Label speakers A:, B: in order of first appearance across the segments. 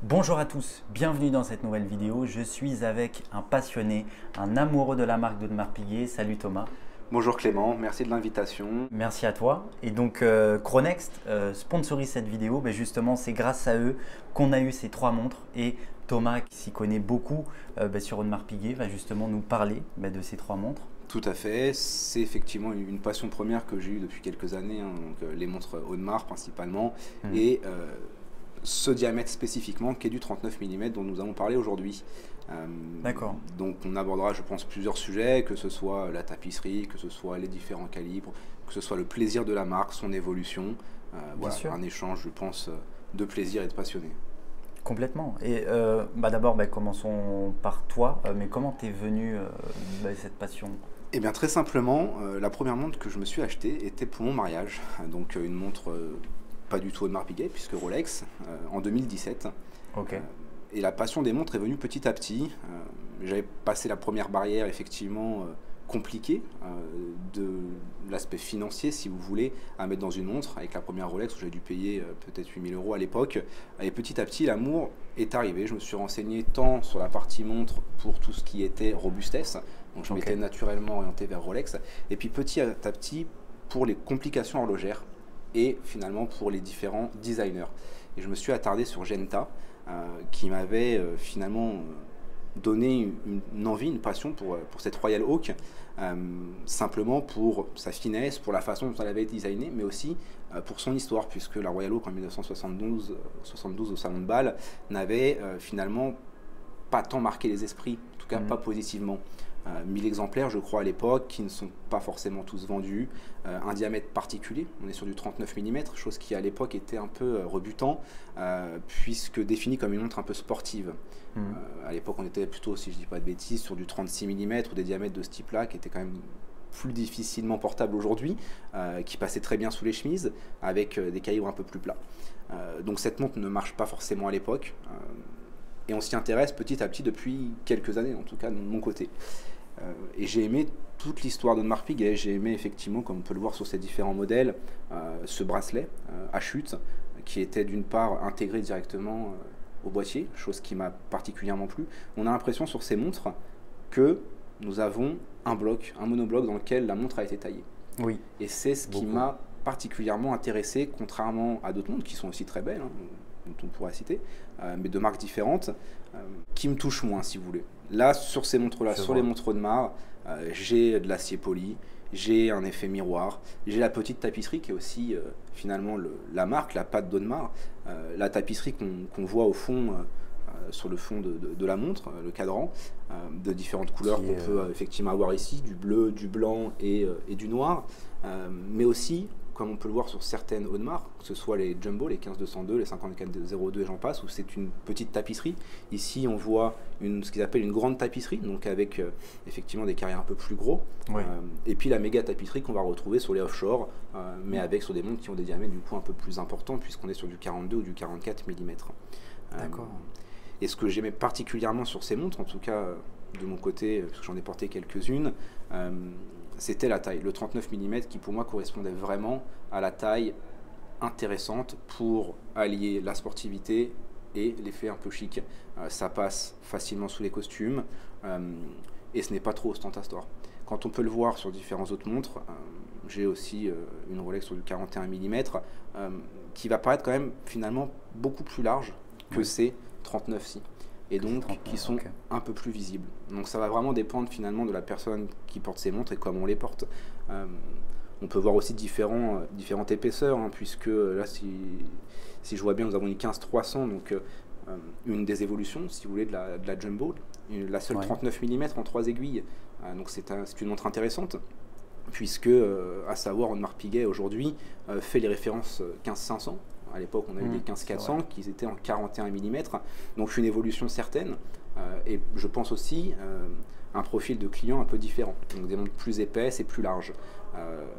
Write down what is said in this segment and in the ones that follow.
A: Bonjour à tous, bienvenue dans cette nouvelle vidéo. Je suis avec un passionné, un amoureux de la marque d'Audemars Piguet. Salut Thomas.
B: Bonjour Clément, merci de l'invitation.
A: Merci à toi. Et donc Chronext sponsorise cette vidéo. Justement, c'est grâce à eux qu'on a eu ces trois montres. Et Thomas, qui s'y connaît beaucoup sur Audemars Piguet, va justement nous parler de ces trois montres.
B: Tout à fait, c'est effectivement une passion première que j'ai eue depuis quelques années, donc, les montres Audemars principalement, et ce diamètre spécifiquement qui est du 39 mm dont nous allons parler aujourd'hui.
A: D'accord.
B: Donc on abordera, je pense, plusieurs sujets, que ce soit la tapisserie, que ce soit les différents calibres, que ce soit le plaisir de la marque, son évolution. Voilà, un échange, je pense, de plaisir et de passionné.
A: Complètement. Et d'abord, commençons par toi. Mais comment t'es venu cette passion?
B: Eh bien très simplement, la première montre que je me suis achetée était pour mon mariage. Donc une montre pas du tout Audemars Piguet puisque Rolex en 2017.
A: Ok.
B: Et la passion des montres est venue petit à petit. J'avais passé la première barrière effectivement compliquée de l'aspect financier, si vous voulez, à mettre dans une montre avec la première Rolex où j'avais dû payer peut-être 8 000 € à l'époque. Et petit à petit, l'amour est arrivé. Je me suis renseigné tant sur la partie montre pour tout ce qui était robustesse. Donc je m'étais naturellement orienté vers Rolex. Et puis petit à petit, pour les complications horlogères et finalement pour les différents designers. Et je me suis attardé sur Genta, qui m'avait finalement donné une envie, une passion pour cette Royal Oak, simplement pour sa finesse, pour la façon dont elle avait été designée, mais aussi pour son histoire, puisque la Royal Oak en 1972 au Salon de Bâle n'avait finalement pas tant marqué les esprits, en tout cas pas positivement. 1000 exemplaires, je crois, à l'époque, qui ne sont pas forcément tous vendus. Un diamètre particulier, on est sur du 39 mm, chose qui à l'époque était un peu rebutant, puisque défini comme une montre un peu sportive. À l'époque, on était plutôt, si je ne dis pas de bêtises, sur du 36 mm ou des diamètres de ce type-là, qui étaient quand même plus difficilement portables aujourd'hui, qui passaient très bien sous les chemises, avec des calibres un peu plus plats. Donc cette montre ne marche pas forcément à l'époque. Et on s'y intéresse petit à petit depuis quelques années, en tout cas de mon côté. Et j'ai aimé toute l'histoire d'Audemars Piguet. J'ai aimé effectivement, comme on peut le voir sur ces différents modèles, ce bracelet à chute qui était d'une part intégré directement au boîtier, chose qui m'a particulièrement plu. On a l'impression sur ces montres que nous avons un bloc, un monobloc dans lequel la montre a été taillée.
A: Oui.
B: Et c'est ce qui m'a particulièrement intéressé, contrairement à d'autres montres qui sont aussi très belles, dont on pourrait citer, mais de marques différentes, qui me touchent moins, si vous voulez. Là, sur ces montres-là, sur les montres Audemars, j'ai de l'acier poli, j'ai un effet miroir, j'ai la petite tapisserie qui est aussi finalement la marque, la patte d'Audemars, la tapisserie qu'on voit au fond, sur le fond de la montre, le cadran, de différentes couleurs qu'on peut effectivement avoir ici, du bleu, du blanc et du noir, mais aussi, comme on peut le voir sur certaines Audemars, que ce soit les Jumbo, les 15-202, les 54-02 et j'en passe, où c'est une petite tapisserie. Ici, on voit ce qu'ils appellent une grande tapisserie, donc avec effectivement des carrières un peu plus gros. Et puis la méga tapisserie qu'on va retrouver sur les offshore, mais avec sur des montres qui ont des diamètres du coup un peu plus importants, puisqu'on est sur du 42 ou du 44 mm.
A: D'accord.
B: Et ce que j'aimais particulièrement sur ces montres, en tout cas de mon côté, parce que j'en ai porté quelques-unes, c'était la taille, le 39 mm qui pour moi correspondait vraiment à la taille intéressante pour allier la sportivité et l'effet un peu chic. Ça passe facilement sous les costumes et ce n'est pas trop ostentatoire. Quand on peut le voir sur différentes autres montres, j'ai aussi une Rolex sur du 41 mm qui va paraître quand même finalement beaucoup plus large que ces 39-ci. Et donc qui sont un peu plus visibles. Donc ça va vraiment dépendre finalement de la personne qui porte ces montres et comment on les porte. On peut voir aussi différentes épaisseurs, puisque là si je vois bien nous avons une 15-300, donc une des évolutions si vous voulez de la Jumbo, la seule 39 mm en 3 aiguilles, donc c'est une montre intéressante, puisque à savoir Audemars Piguet aujourd'hui fait les références 15-500. À l'époque, on a eu les 15-400 qui étaient en 41 mm, donc une évolution certaine, et je pense aussi un profil de client un peu différent, donc des montres plus épaisses et plus larges.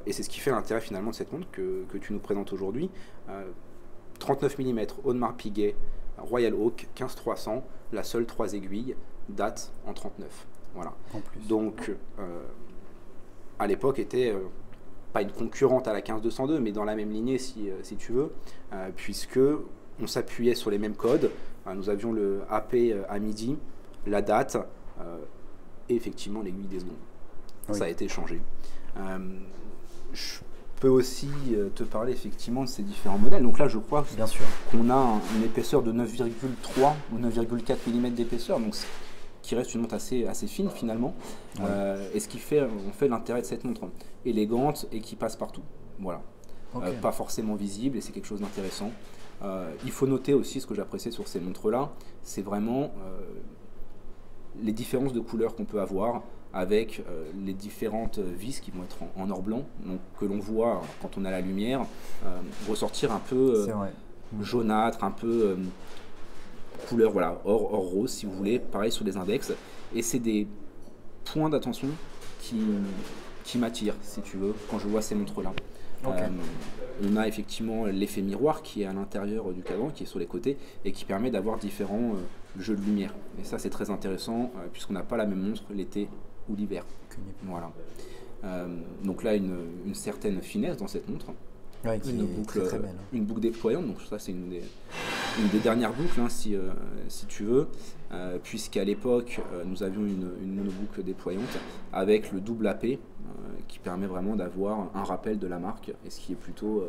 B: Et c'est ce qui fait l'intérêt finalement de cette montre que tu nous présentes aujourd'hui. 39 mm, Audemars Piguet, Royal Oak, 15-300, la seule 3 aiguilles, date en 39. Voilà. En plus. Donc, à l'époque, était pas une concurrente à la 15-202, mais dans la même lignée si tu veux, puisque on s'appuyait sur les mêmes codes, Nous avions le AP à midi, la date et effectivement l'aiguille des secondes.
A: Oui.
B: Ça a été changé. Je peux aussi te parler effectivement de ces différents modèles. Donc là, je crois
A: Bien sûr.
B: qu'on a une épaisseur de 9,3 ou 9,4 mm d'épaisseur, donc qui reste une montre assez fine finalement.
A: Oui.
B: Et ce qui fait l'intérêt de cette montre, élégante et qui passe partout. Voilà.
A: Okay.
B: Pas forcément visible, et c'est quelque chose d'intéressant. Il faut noter aussi, ce que j'apprécie sur ces montres-là, c'est vraiment les différences de couleurs qu'on peut avoir avec les différentes vis qui vont être en or blanc, donc, que l'on voit quand on a la lumière, ressortir un peu jaunâtre, un peu couleur voilà, or rose si vous voulez, pareil sur les index. Et c'est des points d'attention qui m'attirent, si tu veux, quand je vois ces montres-là. Okay. On a effectivement l'effet miroir qui est à l'intérieur du cadran, qui est sur les côtés, et qui permet d'avoir différents jeux de lumière. Et ça, c'est très intéressant, puisqu'on n'a pas la même montre l'été ou l'hiver. Voilà. Donc là, une certaine finesse dans cette montre.
A: Ouais, qui
B: une
A: est
B: boucle,
A: très belle.
B: Une boucle déployante, donc ça c'est une des dernières boucles, hein, si tu veux, puisqu'à l'époque nous avions une monoboucle déployante avec le double AP qui permet vraiment d'avoir un rappel de la marque, et ce qui est plutôt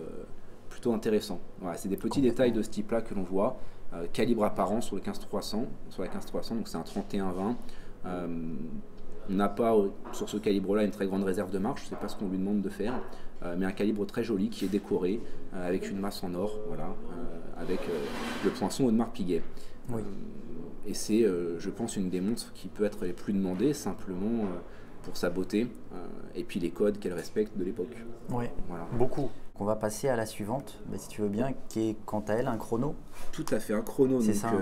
B: intéressant. Voilà, c'est des petits détails de ce type-là que l'on voit. Calibre apparent sur le 15-300, donc c'est un 31-20. On n'a pas sur ce calibre-là une très grande réserve de marche, c'est pas ce qu'on lui demande de faire, mais un calibre très joli qui est décoré avec une masse en or, voilà, avec le poinçon Audemars Piguet.
A: Oui.
B: Et c'est, je pense, une des montres qui peut être les plus demandées, simplement pour sa beauté et puis les codes qu'elle respecte de l'époque.
A: Oui, voilà. Beaucoup. On va passer à la suivante, si tu veux bien, qui est quant à elle un chrono.
B: Tout à fait, un chrono.
A: C'est
B: donc,
A: ça.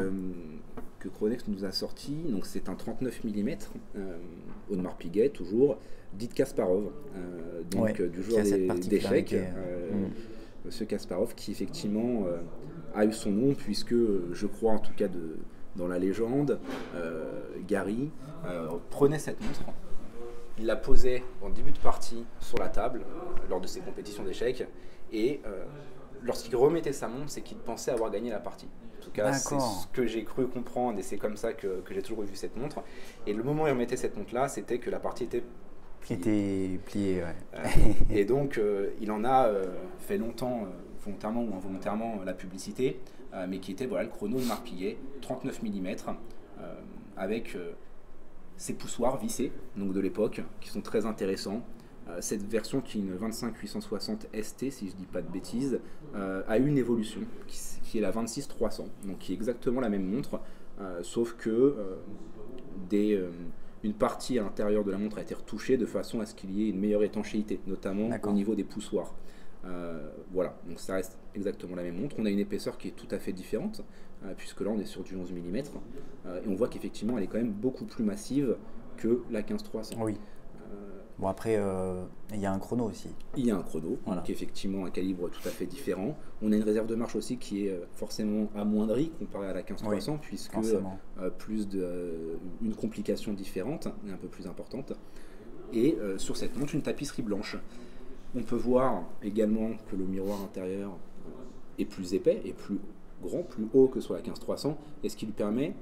B: Que Chronext nous a sorti. Donc c'est un 39 mm, Audemars Piguet toujours, dit Kasparov, du joueur d'échecs. Monsieur Kasparov qui effectivement a eu son nom puisque je crois en tout cas dans la légende, Gary prenait cette montre, il la posait en début de partie sur la table lors de ses compétitions d'échecs et lorsqu'il remettait sa montre, c'est qu'il pensait avoir gagné la partie. En tout cas, c'est ce que j'ai cru comprendre et c'est comme ça que j'ai toujours vu cette montre. Et le moment où il remettait cette montre-là, c'était que la partie était
A: pliée.
B: Et donc, il en a fait longtemps, volontairement ou involontairement, la publicité, mais qui était le chrono de Audemars Piguet, 39 mm, avec ses poussoirs vissés, donc de l'époque, qui sont très intéressants. Cette version qui est une 25-860 ST, si je dis pas de bêtises, a eu une évolution qui est la 26-300, donc qui est exactement la même montre, sauf que une partie à l'intérieur de la montre a été retouchée de façon à ce qu'il y ait une meilleure étanchéité, notamment au niveau des poussoirs. Voilà, donc ça reste exactement la même montre. On a une épaisseur qui est tout à fait différente, puisque là on est sur du 11 mm, et on voit qu'effectivement elle est quand même beaucoup plus massive que la 15-300.
A: Oui. Bon, après, il y a un chrono aussi.
B: Il y a un chrono, voilà. Donc effectivement un calibre tout à fait différent. On a une réserve de marche aussi qui est forcément amoindrie comparée à la 15-300, oui, puisque une complication différente et un peu plus importante. Et sur cette montre, une tapisserie blanche. On peut voir également que le miroir intérieur est plus épais et plus grand, plus haut que sur la 15-300, et ce qui lui permet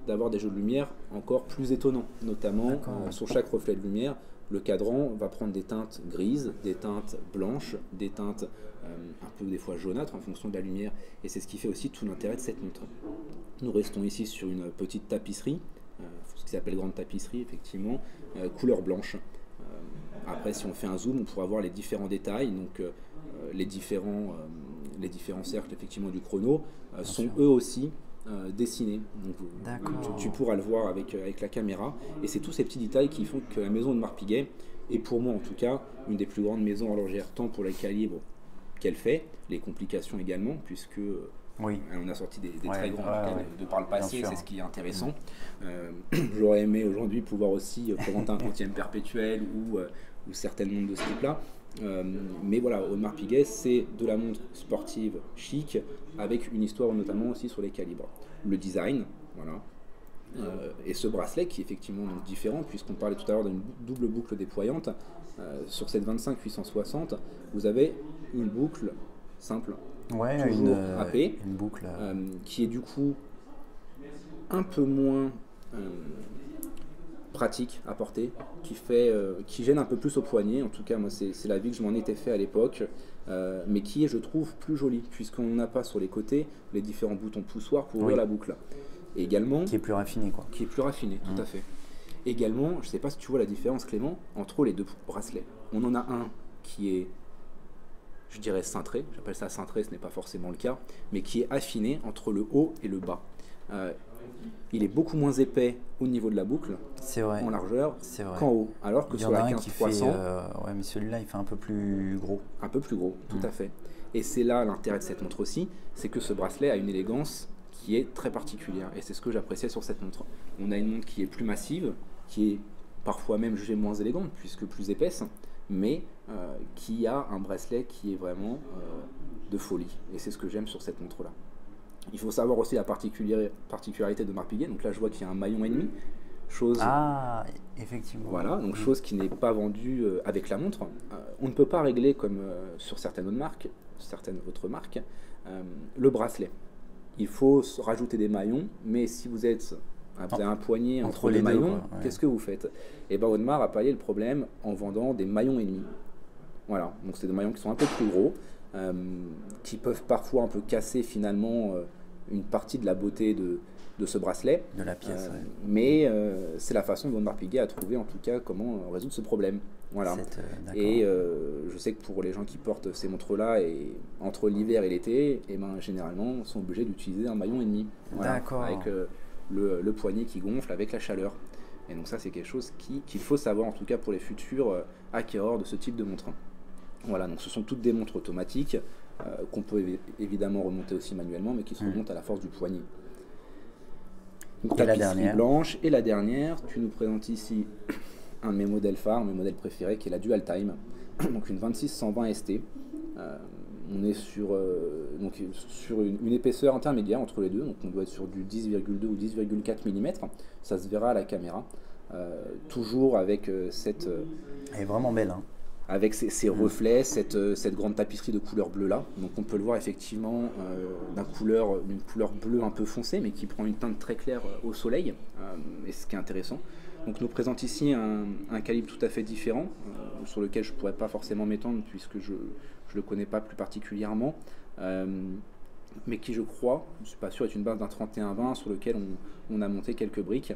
B: d'avoir des jeux de lumière encore plus étonnants, notamment sur chaque reflet de lumière. Le cadran va prendre des teintes grises, des teintes blanches, des teintes un peu des fois jaunâtres en fonction de la lumière, et c'est ce qui fait aussi tout l'intérêt de cette montre. Nous restons ici sur une petite tapisserie, ce qui s'appelle grande tapisserie effectivement, couleur blanche. Après, si on fait un zoom, on pourra voir les différents détails, donc les différents cercles effectivement du chrono sont eux aussi dessinés. Donc, tu pourras le voir avec la caméra, et c'est tous ces petits détails qui font que la maison Audemars Piguet est pour moi en tout cas une des plus grandes maisons horlogères, tant pour les calibres qu'elle fait, les complications également, puisque on a sorti des très grands de par le passé, c'est ce qui est intéressant. J'aurais aimé aujourd'hui pouvoir aussi présenter un quantième perpétuel ou certaines montres de ce type-là. Mais voilà, Audemars Piguet, c'est de la montre sportive chic avec une histoire notamment aussi sur les calibres. Le design, voilà. Et ce bracelet qui est effectivement donc différent, puisqu'on parlait tout à l'heure d'une double boucle déployante. Sur cette 25-860, vous avez une boucle simple, toujours AP,
A: une boucle
B: qui est du coup un peu moins pratique à porter, qui gêne un peu plus au poignet. En tout cas, moi, c'est l'avis que je m'en étais fait à l'époque, mais qui est, je trouve, plus joli, puisqu'on n'a pas sur les côtés les différents boutons poussoirs pour ouvrir la boucle. Et également,
A: qui est plus raffiné, quoi.
B: Qui est plus raffiné, tout à fait. Également, je ne sais pas si tu vois la différence, Clément, entre les deux bracelets. On en a un qui est, je dirais, cintré, j'appelle ça cintré, ce n'est pas forcément le cas, mais qui est affiné entre le haut et le bas. Il est beaucoup moins épais au niveau de la boucle, en largeur, qu'en haut. Alors que sur la 15-300...
A: ouais, mais celui-là, il fait un peu plus gros.
B: Un peu plus gros, tout à fait. Et c'est là l'intérêt de cette montre aussi, c'est que ce bracelet a une élégance qui est très particulière. Et c'est ce que j'appréciais sur cette montre. On a une montre qui est plus massive, qui est parfois même jugée moins élégante, puisque plus épaisse, mais qui a un bracelet qui est vraiment de folie. Et c'est ce que j'aime sur cette montre-là. Il faut savoir aussi la particularité de Audemars Piguet. Donc là, je vois qu'il y a un maillon et demi.
A: Effectivement.
B: Voilà, donc chose qui n'est pas vendue avec la montre. On ne peut pas régler, comme sur certaines autres marques, le bracelet. Il faut rajouter des maillons, mais si vous avez un poignet entre les maillons, qu'est-ce que vous faites? Et bien Audemars a pallié le problème en vendant des maillons et demi. Voilà, donc c'est des maillons qui sont un peu plus gros, qui peuvent parfois un peu casser finalement une partie de la beauté de ce bracelet.
A: De la pièce,
B: mais c'est la façon dont Audemars Piguet a trouvé en tout cas comment résoudre ce problème. Voilà. Et je sais que pour les gens qui portent ces montres-là, et entre l'hiver et l'été, et ben, généralement sont obligés d'utiliser un maillon et demi. Voilà, avec le poignet qui gonfle avec la chaleur. Et donc ça, c'est quelque chose qu'il faut savoir, en tout cas pour les futurs acquéreurs de ce type de montre. Voilà, donc ce sont toutes des montres automatiques qu'on peut évidemment remonter aussi manuellement, mais qui se remontent à la force du poignet. Donc la dernière blanche. Et la dernière, tu nous présentes ici un de mes modèles phares, mes modèles préférés, qui est la Dual Time, donc une 26-120 ST. On est sur une épaisseur intermédiaire entre les deux, donc on doit être sur du 10,2 ou 10,4 mm, ça se verra à la caméra, toujours avec cette...
A: Elle est vraiment belle, hein.
B: Avec ces reflets, cette grande tapisserie de couleur bleue là, donc on peut le voir effectivement d'une couleur bleue un peu foncée, mais qui prend une teinte très claire au soleil, et ce qui est intéressant. Donc nous présente ici un calibre tout à fait différent, sur lequel je ne pourrais pas forcément m'étendre puisque je ne le connais pas plus particulièrement, mais qui je crois, je ne suis pas sûr, est une base d'un 31-20 sur lequel on a monté quelques briques.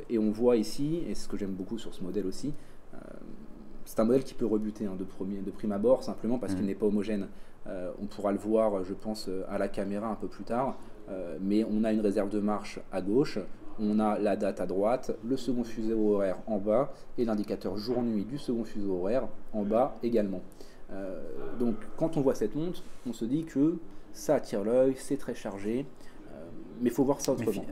B: Et on voit ici, et ce que j'aime beaucoup sur ce modèle aussi, c'est un modèle qui peut rebuter de prime abord, simplement parce qu'il n'est pas homogène. On pourra le voir, je pense, à la caméra un peu plus tard, mais on a une réserve de marche à gauche, on a la date à droite, le second fuseau horaire en bas, et l'indicateur jour-nuit du second fuseau horaire en bas également. Donc quand on voit cette montre, on se dit que ça attire l'œil, c'est très chargé, mais il faut voir ça autrement.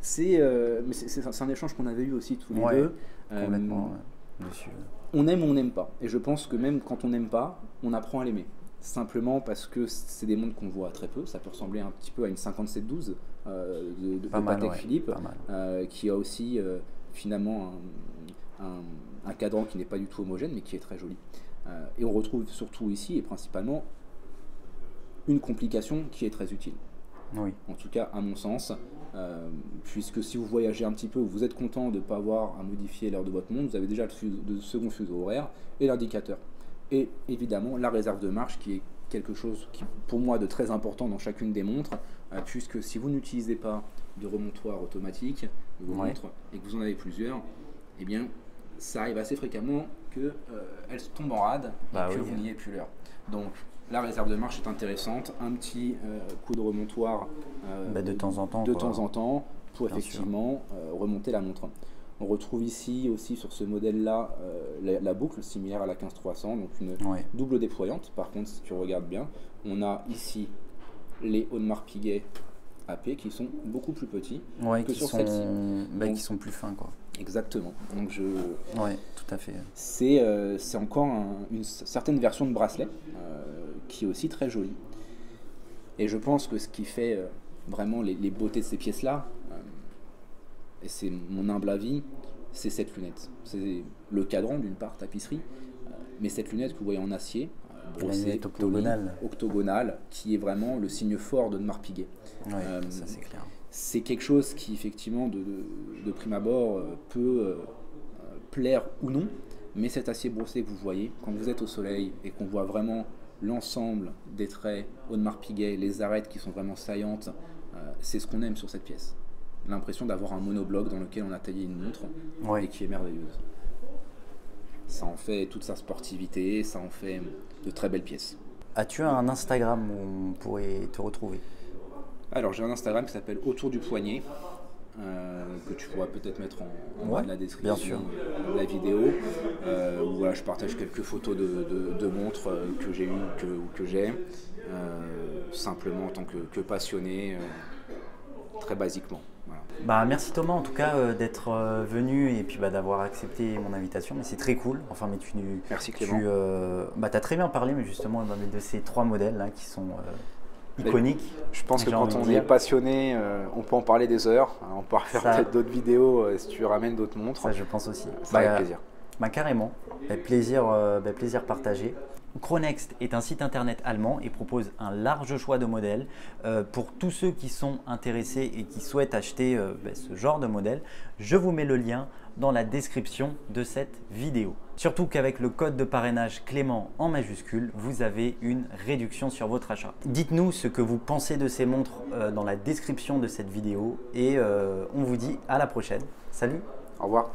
B: C'est un échange qu'on avait eu aussi tous les deux.
A: Complètement, monsieur.
B: On aime ou on n'aime pas. Et je pense que même quand on n'aime pas, on apprend à l'aimer. Simplement parce que c'est des montres qu'on voit très peu. Ça peut ressembler un petit peu à une 5712 de Patek Philippe, qui a aussi finalement un cadran qui n'est pas du tout homogène, mais qui est très joli. Et on retrouve surtout ici, et principalement, une complication qui est très utile.
A: Oui.
B: En tout cas, à mon sens, puisque si vous voyagez un petit peu, vous êtes content de ne pas avoir à modifier l'heure de votre montre, vous avez déjà le second fuseau horaire et l'indicateur. Et évidemment, la réserve de marche qui est quelque chose qui, pour moi, de très important dans chacune des montres, puisque si vous n'utilisez pas de remontoir automatique de vos montres et que vous en avez plusieurs, eh bien, ça arrive assez fréquemment qu'elles tombent en rade et que vous n'ayez plus l'heure. Donc, la réserve de marche est intéressante, un petit coup de remontoir
A: de temps en temps,
B: pour effectivement remonter la montre. On retrouve ici aussi sur ce modèle-là la boucle similaire à la 15-300, donc une double déployante. Par contre, si tu regardes bien, on a ici les Audemars Piguet AP qui sont beaucoup plus petits que sur celle-ci.
A: Qui sont plus fins, quoi.
B: Exactement. Donc
A: tout à fait.
B: C'est encore une certaine version de bracelet qui est aussi très jolie. Et je pense que ce qui fait vraiment les beautés de ces pièces-là, et c'est mon humble avis, c'est cette lunette. C'est le cadran d'une part, tapisserie, mais cette lunette que vous voyez en acier, brossée,
A: octogonale,
B: qui est vraiment le signe fort de Audemars Piguet.
A: Ça c'est clair.
B: c'est quelque chose qui, effectivement, de prime abord, peut plaire ou non, mais cet acier brossé que vous voyez, quand vous êtes au soleil et qu'on voit vraiment l'ensemble des traits, Audemars Piguet, les arêtes qui sont vraiment saillantes, c'est ce qu'on aime sur cette pièce. L'impression d'avoir un monobloc dans lequel on a taillé une montre et qui est merveilleuse. Ça en fait toute sa sportivité, ça en fait de très belles pièces.
A: As-tu un Instagram où on pourrait te retrouver?
B: Alors j'ai un Instagram qui s'appelle Autour du Poignet, que tu pourras peut-être mettre en bas de la description de la vidéo, où voilà, je partage quelques photos de montres que j'ai eues ou que j'ai, simplement en tant que passionné, très basiquement. Voilà.
A: Bah, merci Thomas en tout cas d'être venu et puis d'avoir accepté mon invitation. Mais c'est très cool. Enfin, mais
B: merci Clément.
A: Tu as très bien parlé, mais justement de ces 3 modèles là, qui sont iconiques.
B: Je pense que quand on est passionné, on peut en parler des heures. On peut faire peut-être d'autres vidéos si tu ramènes d'autres montres.
A: Ça, je pense aussi.
B: Ça avec plaisir.
A: Carrément. Plaisir partagé. Chronext est un site internet allemand et propose un large choix de modèles. Pour tous ceux qui sont intéressés et qui souhaitent acheter ce genre de modèle, je vous mets le lien dans la description de cette vidéo. Surtout qu'avec le code de parrainage Clément en majuscule, vous avez une réduction sur votre achat. Dites-nous ce que vous pensez de ces montres dans la description de cette vidéo et on vous dit à la prochaine. Salut!
B: Au revoir!